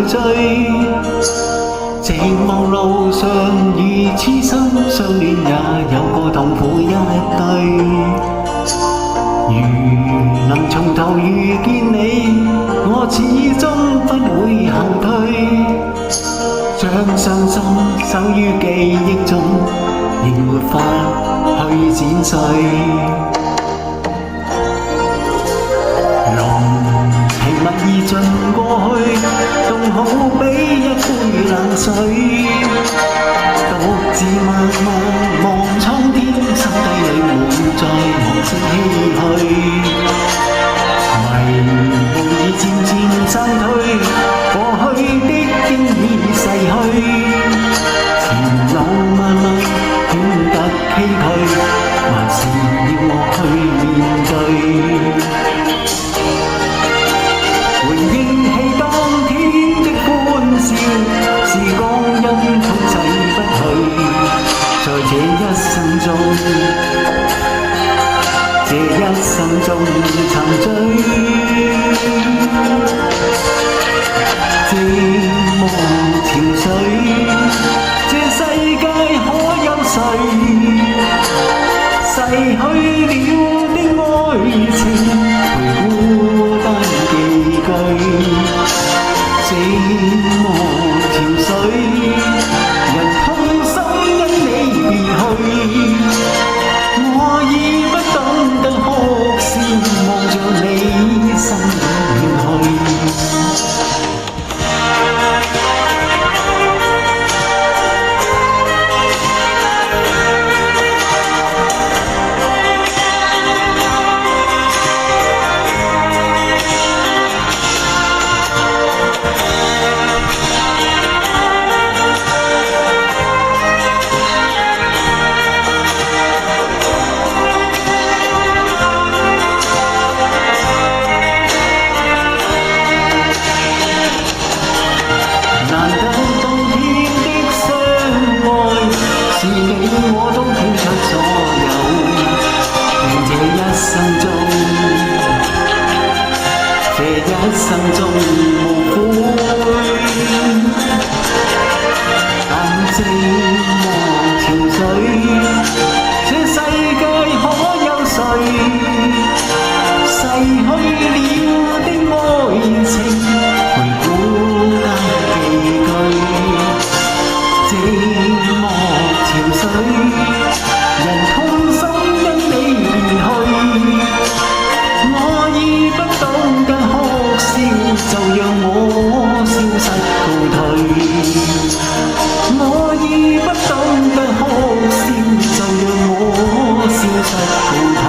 醉。寂寞路上如痴心相恋，也有过痛苦一堆。如能從頭遇見你，我始終不會後退。將傷心守於記憶中，仍沒法去剪碎。濃情蜜意盡過去，凍好比一杯冷水。獨自默默望蒼天，心底裏滿載無聲唏噓。迷霧已漸漸散退，過去的經已逝去。前路漫漫顯得崎嶇，還是要我去面對。回憶起當天的歡笑，時光因風逝不去。在這一生中，沉醉。寂寞潮水，這世界可有誰逝去了的愛情，陪孤單寄居。寂寞潮水，人痛心因你別去。我已不懂得哭笑，望着你心遠去。我都傾出所有，願這一生中無悔。但寂寞潮水，這世界可有誰逝去了的愛情，陪孤單寄居。寂寞潮水，人痛心因你離去。我已不懂得哭笑，就讓我消失告退。我已不懂得哭笑，就讓我消失告退。